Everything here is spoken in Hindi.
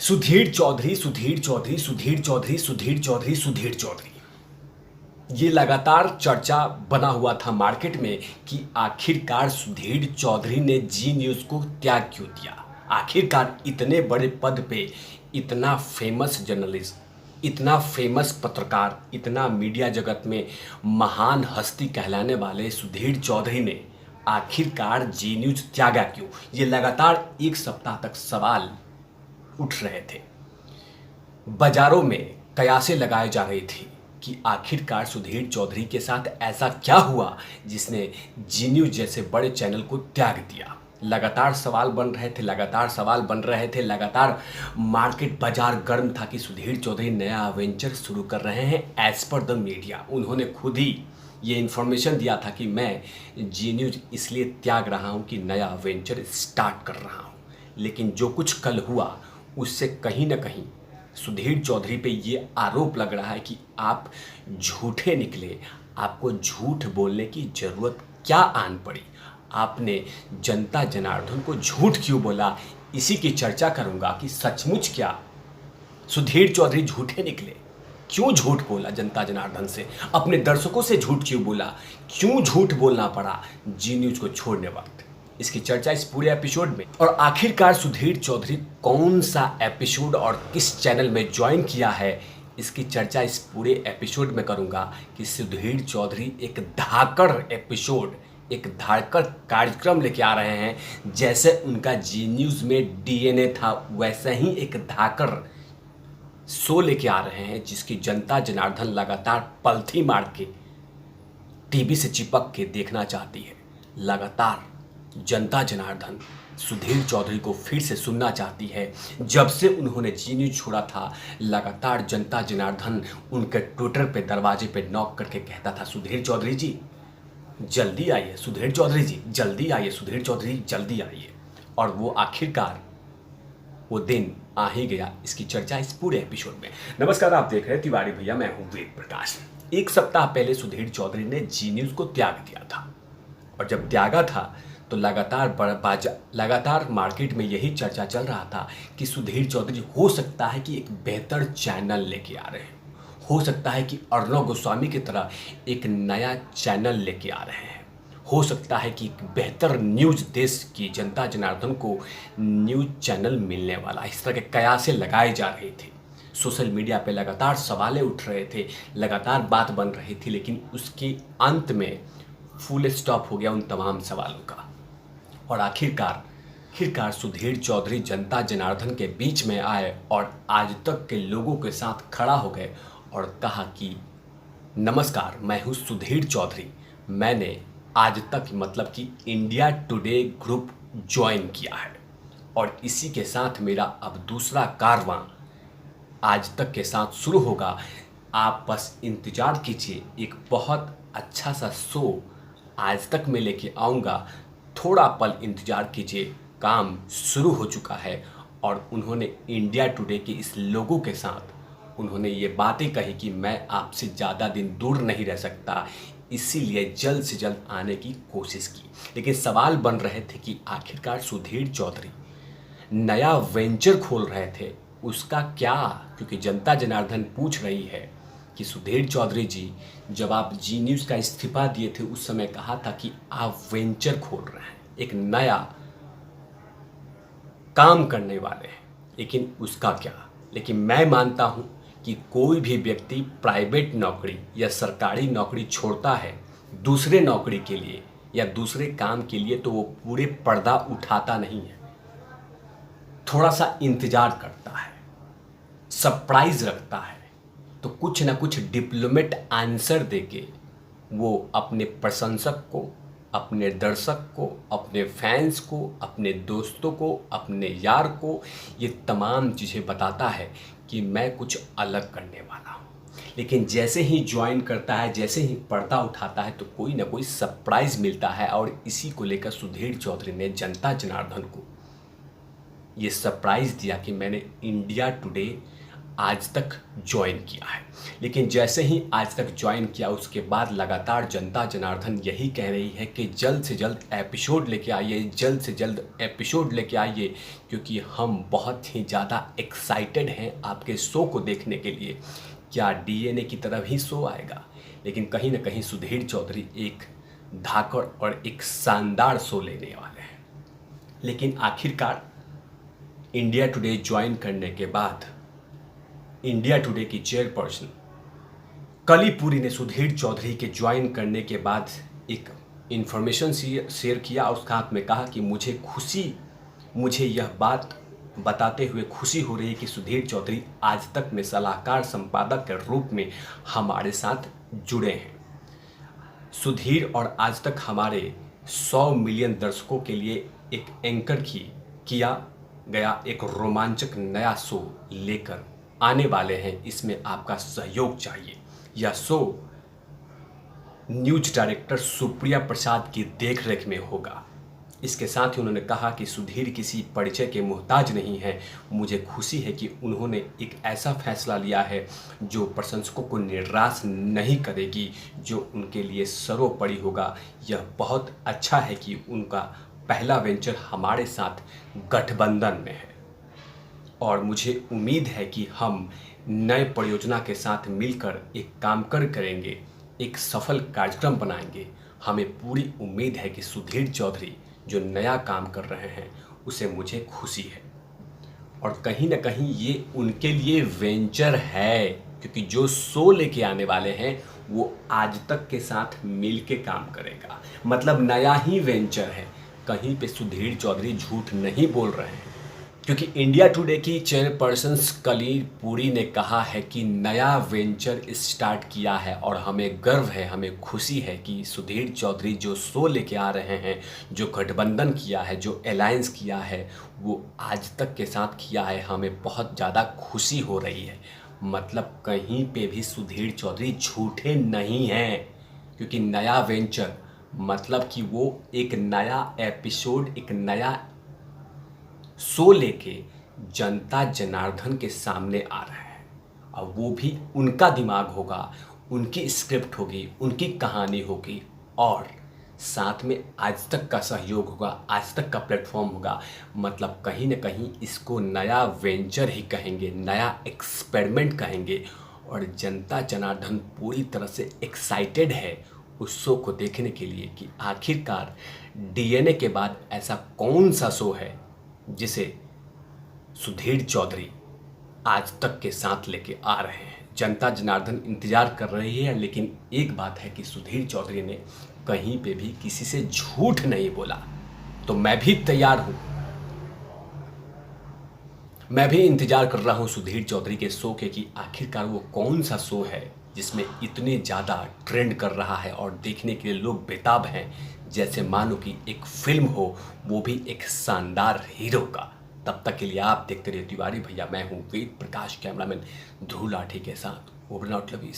सुधीर चौधरी, सुधीर चौधरी, सुधीर चौधरी, सुधीर चौधरी, सुधीर चौधरी। ये लगातार चर्चा बना हुआ था मार्केट में कि आखिरकार सुधीर चौधरी ने जी न्यूज़ को त्याग क्यों दिया। आखिरकार इतने बड़े पद पे इतना फेमस जर्नलिस्ट, इतना फेमस पत्रकार, इतना मीडिया जगत में महान हस्ती कहलाने वाले सुधीर चौधरी ने आखिरकार जी न्यूज़ त्यागा क्यों। ये लगातार एक सप्ताह तक सवाल उठ रहे थे। बाजारों में कयासें लगाई जा रही थी कि आखिरकार सुधीर चौधरी के साथ ऐसा क्या हुआ जिसने जी न्यूज़ जैसे बड़े चैनल को त्याग दिया। लगातार सवाल बन रहे थे, लगातार मार्केट बाजार गर्म था कि सुधीर चौधरी नया वेंचर शुरू कर रहे हैं। एज पर द मीडिया उन्होंने खुद ही ये इन्फॉर्मेशन दिया था कि मैं जी न्यूज़ इसलिए त्याग रहा हूँ कि नया वेंचर स्टार्ट कर रहा हूँ। लेकिन जो कुछ कल हुआ उससे कहीं ना कहीं सुधीर चौधरी पे ये आरोप लग रहा है कि आप झूठे निकले, आपको झूठ बोलने की ज़रूरत क्या आन पड़ी, आपने जनता जनार्दन को झूठ क्यों बोला। इसी की चर्चा करूंगा कि सचमुच क्या सुधीर चौधरी झूठे निकले, क्यों झूठ बोला जनता जनार्दन से, अपने दर्शकों से झूठ क्यों बोला, क्यों झूठ बोलना पड़ा जी न्यूज़ को छोड़ने वक्त। इसकी चर्चा इस पूरे एपिसोड में। और आखिरकार सुधीर चौधरी कौन सा एपिसोड और किस चैनल में ज्वाइन किया है, इसकी चर्चा इस पूरे एपिसोड में करूंगा कि सुधीर चौधरी एक धाकड़ एपिसोड, एक धाकड़ कार्यक्रम लेके आ रहे हैं। जैसे उनका जी न्यूज़ में डीएनए था वैसे ही एक धाकड़ शो लेके आ रहे हैं जिसकी जनता जनार्दन लगातार पलथी मार के टीवी से चिपक के देखना चाहती है। लगातार जनता जनार्दन सुधीर चौधरी को फिर से सुनना चाहती है। जब से उन्होंने जी न्यूज़ छोड़ा था लगातार जनता जनार्दन उनके ट्विटर पे दरवाजे पे नॉक करके कहता था, सुधीर चौधरी जी जल्दी आइए, सुधीर चौधरी जी जल्दी आइए, सुधीर चौधरी जल्दी आइए। और वो आखिरकार वो दिन आ ही गया। इसकी चर्चा इस पूरे एपिसोड में। नमस्कार, आप देख रहे हैं तिवारी भैया, मैं हूँ वेद प्रकाश। एक सप्ताह पहले सुधीर चौधरी ने जी न्यूज़ को त्याग दिया था और जब त्यागा था तो लगातार मार्केट में यही चर्चा चल रहा था कि सुधीर चौधरी हो सकता है कि एक बेहतर चैनल लेके आ रहे हैं, हो सकता है कि अर्णव गोस्वामी की तरह एक नया चैनल लेके आ रहे हैं, हो सकता है कि एक बेहतर न्यूज़ देश की जनता जनार्दन को न्यूज़ चैनल मिलने वाला। इस तरह के कयासें लगाए जा रहे थे। सोशल मीडिया पे लगातार सवालें उठ रहे थे, लगातार बात बन रही थी, लेकिन उसके अंत में फुल स्टॉप हो गया उन तमाम सवालों का। और आखिरकार सुधीर चौधरी जनता जनार्दन के बीच में आए और आज तक के लोगों के साथ खड़ा हो गए और कहा कि नमस्कार, मैं हूँ सुधीर चौधरी, मैंने आज तक मतलब कि इंडिया टुडे ग्रुप ज्वाइन किया है और इसी के साथ मेरा अब दूसरा कारवां आज तक के साथ शुरू होगा। आप बस इंतज़ार कीजिए, एक बहुत अच्छा सा शो आज तक मैं लेके आऊँगा, थोड़ा पल इंतज़ार कीजिए, काम शुरू हो चुका है। और उन्होंने इंडिया टुडे के इस लोगों के साथ उन्होंने ये बातें कही कि मैं आपसे ज़्यादा दिन दूर नहीं रह सकता, इसीलिए जल्द से जल्द आने की कोशिश की। लेकिन सवाल बन रहे थे कि आखिरकार सुधीर चौधरी नया वेंचर खोल रहे थे, उसका क्या, क्योंकि जनता जनार्दन पूछ रही है कि सुधीर चौधरी जी जब आप जी न्यूज़ का इस्तीफा दिए थे उस समय कहा था कि आप वेंचर खोल रहे हैं, एक नया काम करने वाले हैं, लेकिन उसका क्या। लेकिन मैं मानता हूं कि कोई भी व्यक्ति प्राइवेट नौकरी या सरकारी नौकरी छोड़ता है दूसरे नौकरी के लिए या दूसरे काम के लिए तो वो पूरे पर्दा उठाता नहीं है, थोड़ा सा इंतजार करता है, सरप्राइज रखता है, तो कुछ ना कुछ डिप्लोमेट आंसर देके वो अपने प्रशंसक को, अपने दर्शक को, अपने फैंस को, अपने दोस्तों को, अपने यार को ये तमाम चीज़ें बताता है कि मैं कुछ अलग करने वाला हूँ। लेकिन जैसे ही ज्वाइन करता है, जैसे ही पर्दा उठाता है तो कोई ना कोई सरप्राइज़ मिलता है। और इसी को लेकर सुधीर चौधरी ने जनता जनार्दन को ये सरप्राइज़ दिया कि मैंने इंडिया टुडे आज तक ज्वाइन किया है। लेकिन जैसे ही आज तक ज्वाइन किया उसके बाद लगातार जनता जनार्दन यही कह रही है कि जल्द से जल्द एपिसोड लेके आइए, जल्द से जल्द एपिसोड लेके आइए, क्योंकि हम बहुत ही ज़्यादा एक्साइटेड हैं आपके शो को देखने के लिए। क्या डीएनए की तरह ही शो आएगा? लेकिन कहीं ना कहीं सुधीर चौधरी एक धाकड़ और एक शानदार शो लेने वाले हैं। लेकिन आखिरकार इंडिया टुडे ज्वाइन करने के बाद इंडिया टुडे की चेयरपर्सन कलीपुरी ने सुधीर चौधरी के ज्वाइन करने के बाद एक इन्फॉर्मेशन शेयर किया और उसके हाथ में कहा कि मुझे यह बात बताते हुए खुशी हो रही है कि सुधीर चौधरी आज तक में सलाहकार संपादक के रूप में हमारे साथ जुड़े हैं। सुधीर और आज तक हमारे 100 मिलियन दर्शकों के लिए एक एंकर किया गया एक रोमांचक नया शो लेकर आने वाले हैं। इसमें आपका सहयोग चाहिए। यह शो न्यूज डायरेक्टर सुप्रिया प्रसाद की देखरेख में होगा। इसके साथ ही उन्होंने कहा कि सुधीर किसी परिचय के मोहताज नहीं है। मुझे खुशी है कि उन्होंने एक ऐसा फैसला लिया है जो प्रशंसकों को निराश नहीं करेगी, जो उनके लिए सर्वोपरि होगा। यह बहुत अच्छा है कि उनका पहला वेंचर हमारे साथ गठबंधन में है और मुझे उम्मीद है कि हम नए परियोजना के साथ मिलकर एक काम करेंगे, एक सफल कार्यक्रम बनाएंगे। हमें पूरी उम्मीद है कि सुधीर चौधरी जो नया काम कर रहे हैं उसे मुझे खुशी है और कहीं ना कहीं ये उनके लिए वेंचर है, क्योंकि जो शो लेके आने वाले हैं वो आज तक के साथ मिल के काम करेगा। मतलब नया ही वेंचर है। कहीं पे सुधीर चौधरी झूठ नहीं बोल रहे हैं, क्योंकि इंडिया टुडे की चेयरपर्सन कलीपुरी ने कहा है कि नया वेंचर स्टार्ट किया है और हमें गर्व है, हमें खुशी है कि सुधीर चौधरी जो शो लेके आ रहे हैं, जो गठबंधन किया है, जो अलायंस किया है, वो आज तक के साथ किया है। हमें बहुत ज़्यादा खुशी हो रही है। मतलब कहीं पे भी सुधीर चौधरी झूठे नहीं हैं, क्योंकि नया वेंचर मतलब कि वो एक नया एपिसोड, एक नया शो लेके जनता जनार्दन के सामने आ रहा है। और वो भी उनका दिमाग होगा, उनकी स्क्रिप्ट होगी, उनकी कहानी होगी और साथ में आज तक का सहयोग होगा, आज तक का प्लेटफॉर्म होगा। मतलब कहीं ना कहीं इसको नया वेंचर ही कहेंगे, नया एक्सपेरिमेंट कहेंगे और जनता जनार्दन पूरी तरह से एक्साइटेड है उस शो को देखने के लिए कि आखिरकार डीएनए के बाद ऐसा कौन सा शो है जिसे सुधीर चौधरी आज तक के साथ लेके आ रहे हैं। जनता जनार्दन इंतजार कर रही है। लेकिन एक बात है कि सुधीर चौधरी ने कहीं पे भी किसी से झूठ नहीं बोला। तो मैं भी तैयार हूं, मैं भी इंतजार कर रहा हूं सुधीर चौधरी के शो के कि आखिरकार वो कौन सा शो है जिसमें इतने ज़्यादा ट्रेंड कर रहा है और देखने के लिए लोग बेताब हैं, जैसे मानो कि एक फिल्म हो, वो भी एक शानदार हीरो का। तब तक के लिए आप देखते रहिए तिवारी भैया। मैं हूँ वेद प्रकाश, कैमरामैन ध्रुव लाठी के साथ। Over out lovies.